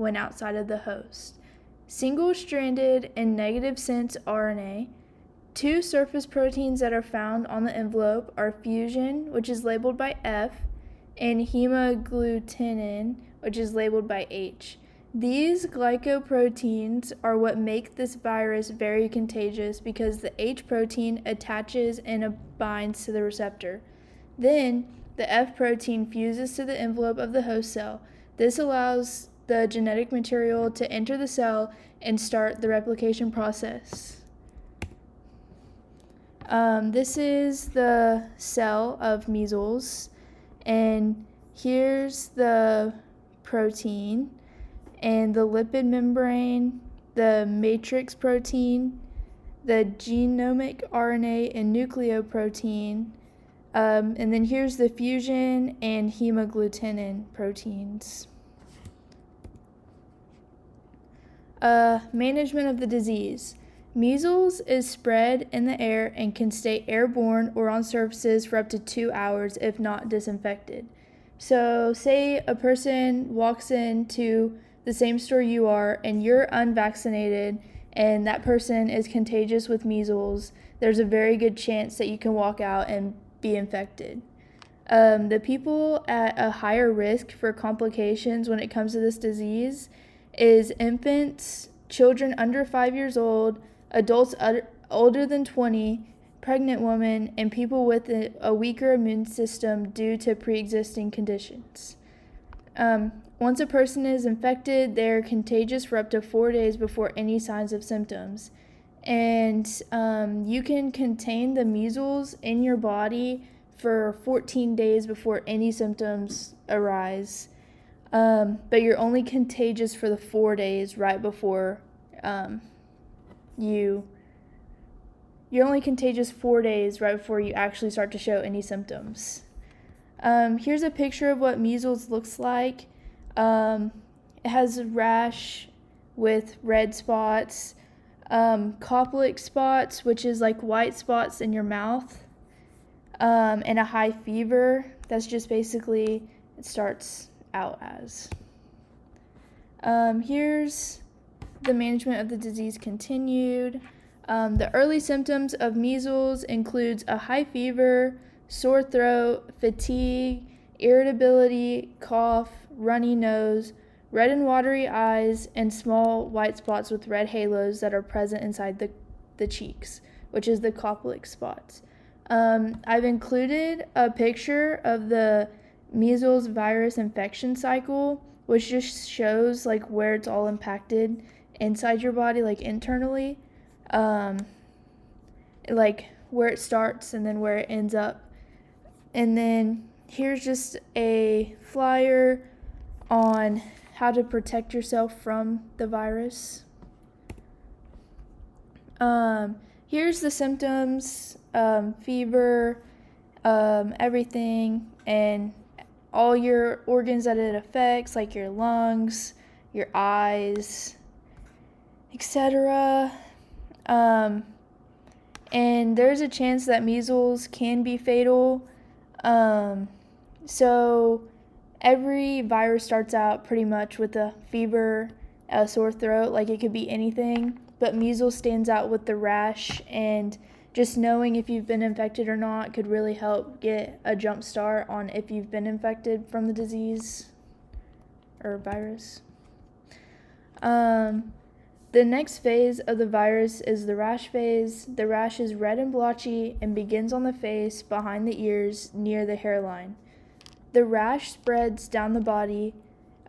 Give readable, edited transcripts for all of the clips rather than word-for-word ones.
when outside of the host. Single-stranded and negative-sense RNA. Two surface proteins that are found on the envelope are fusion, which is labeled by F, and hemagglutinin, which is labeled by H. These glycoproteins are what make this virus very contagious because the H protein attaches and binds to the receptor. Then, the F protein fuses to the envelope of the host cell. This allows the genetic material to enter the cell and start the replication process. This is the cell of measles, and here's the protein, and the lipid membrane, the matrix protein, the genomic RNA and nucleoprotein, and then here's the fusion and hemagglutinin proteins. Management of the disease. Measles is spread in the air and can stay airborne or on surfaces for up to 2 hours if not disinfected. So say a person walks into the same store you are and you're unvaccinated and that person is contagious with measles, there's a very good chance that you can walk out and be infected. The people at a higher risk for complications when it comes to this disease is infants, children under 5 years old, adults older than 20, pregnant women, and people with a weaker immune system due to pre-existing conditions. Once a person is infected, they're contagious for up to 4 days before any signs of symptoms. And you can contain the measles in your body for 14 days before any symptoms arise. But you're only contagious for the 4 days right before you're only contagious 4 days right before you actually start to show any symptoms. Here's a picture of what measles looks like. It has a rash with red spots, coptic spots, which is like white spots in your mouth, and a high fever. That's just basically it starts out as. Here's the management of the disease continued. The early symptoms of measles includes a high fever, sore throat, fatigue, irritability, cough, runny nose, red and watery eyes, and small white spots with red halos that are present inside the cheeks, which is the coptic spots. I've included a picture of the measles virus infection cycle, which just shows like where it's all impacted inside your body, like internally, like where it starts and then where it ends up. And then here's just a flyer on how to protect yourself from the virus. Here's the symptoms, fever, everything, and all your organs that it affects, like your lungs, your eyes, etc. And there's a chance that measles can be fatal. So every virus starts out pretty much with a fever, a sore throat, like it could be anything, but measles stands out with the rash, and just knowing if you've been infected or not could really help get a jump start on if you've been infected from the disease or virus. The next phase of the virus is the rash phase. The rash is red and blotchy and begins on the face, behind the ears, near the hairline. The rash spreads down the body.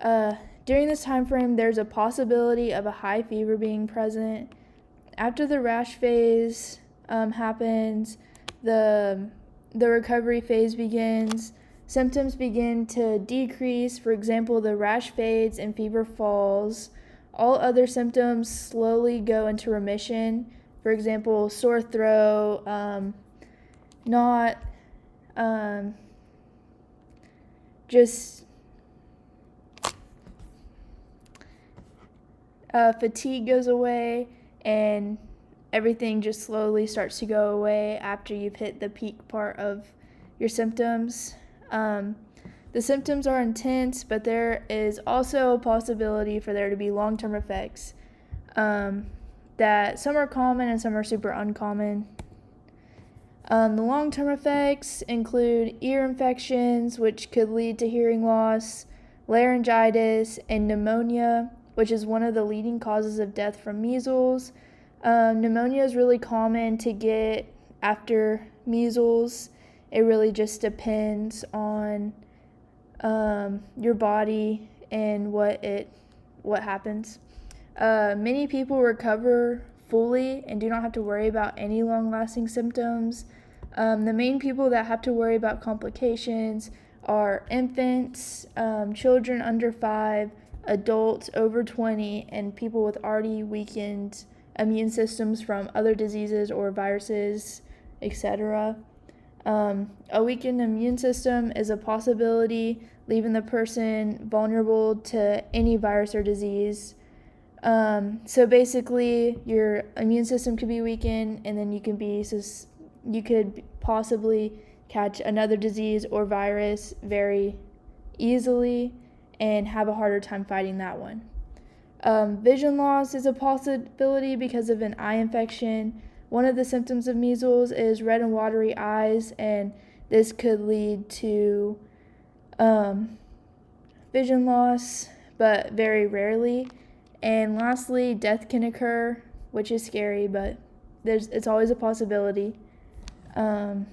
During this time frame, there's a possibility of a high fever being present. After the rash phase happens, the recovery phase begins. Symptoms begin to decrease. For example, the rash fades and fever falls. All other symptoms slowly go into remission. For example, sore throat, fatigue goes away, and everything just slowly starts to go away after you've hit the peak part of your symptoms. The symptoms are intense, but there is also a possibility for there to be long-term effects. That some are common and some are super uncommon. The long-term effects include ear infections, which could lead to hearing loss, laryngitis, and pneumonia, which is one of the leading causes of death from measles. Pneumonia is really common to get after measles. It really just depends on your body and what happens. Many people recover fully and do not have to worry about any long-lasting symptoms. The main people that have to worry about complications are infants, children under 5, adults over 20, and people with already weakened immune systems from other diseases or viruses, etc. A weakened immune system is a possibility, leaving the person vulnerable to any virus or disease. So basically, your immune system could be weakened, and then you could possibly catch another disease or virus very easily and have a harder time fighting that one. Vision loss is a possibility because of an eye infection. One of the symptoms of measles is red and watery eyes, and this could lead to vision loss, but very rarely. And lastly, death can occur, which is scary, but it's always a possibility. The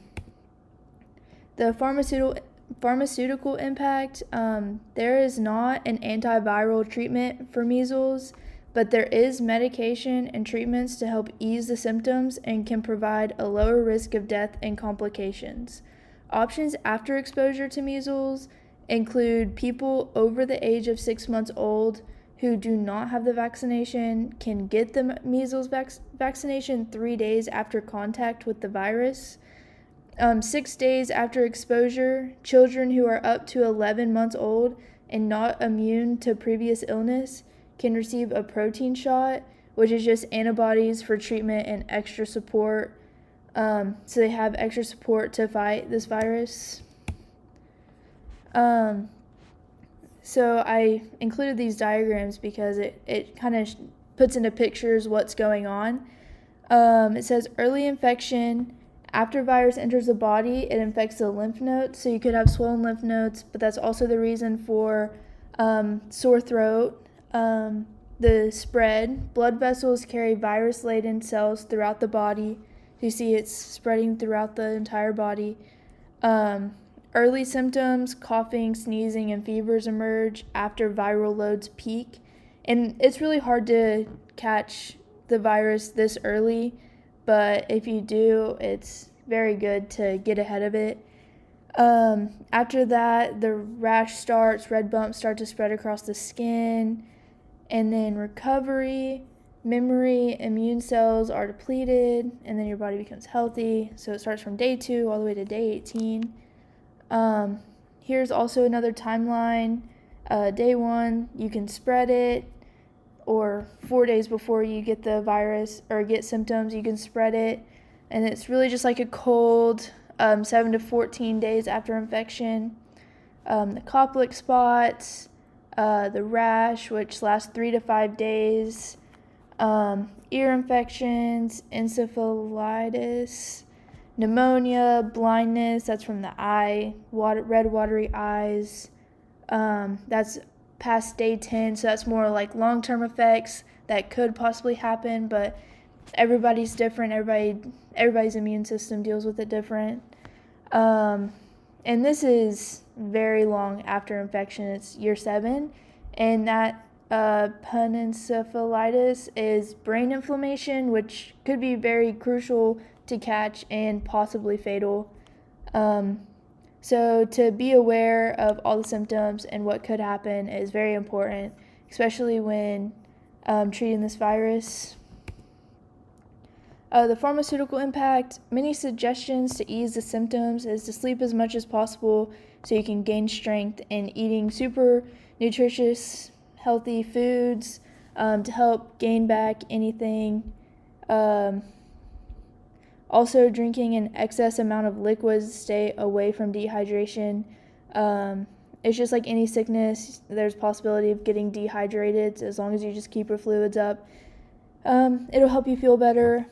pharmaceutical impact, there is not an antiviral treatment for measles, but there is medication and treatments to help ease the symptoms and can provide a lower risk of death and complications. Options after exposure to measles include people over the age of 6 months old who do not have the vaccination can get the measles vaccination 3 days after contact with the virus. 6 days after exposure, children who are up to 11 months old and not immune to previous illness can receive a protein shot, which is just antibodies for treatment and extra support. So they have extra support to fight this virus. So I included these diagrams because it kind of puts into pictures what's going on. It says early infection. After virus enters the body, it infects the lymph nodes, so you could have swollen lymph nodes, but that's also the reason for sore throat. The spread. Blood vessels carry virus-laden cells throughout the body. You see it's spreading throughout the entire body. Early symptoms, coughing, sneezing, and fevers emerge after viral loads peak. And it's really hard to catch the virus this early, but if you do, it's very good to get ahead of it. After that, the rash starts, red bumps start to spread across the skin, and then recovery, memory, immune cells are depleted, and then your body becomes healthy. So it starts from day 2 all the way to day 18. Here's also another timeline. Day 1, you can spread it, or 4 days before you get the virus or get symptoms, you can spread it. And it's really just like a cold, 7 to 14 days after infection. The Koplik spots, the rash, which lasts 3 to 5 days, ear infections, encephalitis, pneumonia, blindness, that's from the eye, red watery eyes, that's past day 10, so that's more like long-term effects that could possibly happen, but everybody's different, everybody's immune system deals with it different. And this is very long after infection, it's year 7, and that panencephalitis is brain inflammation, which could be very crucial to catch and possibly fatal. So to be aware of all the symptoms and what could happen is very important, especially when treating this virus. The pharmaceutical impact, many suggestions to ease the symptoms is to sleep as much as possible so you can gain strength, and eating super nutritious, healthy foods to help gain back anything. Also, drinking an excess amount of liquids to stay away from dehydration. It's just like any sickness, there's possibility of getting dehydrated. So as long as you just keep your fluids up, it'll help you feel better.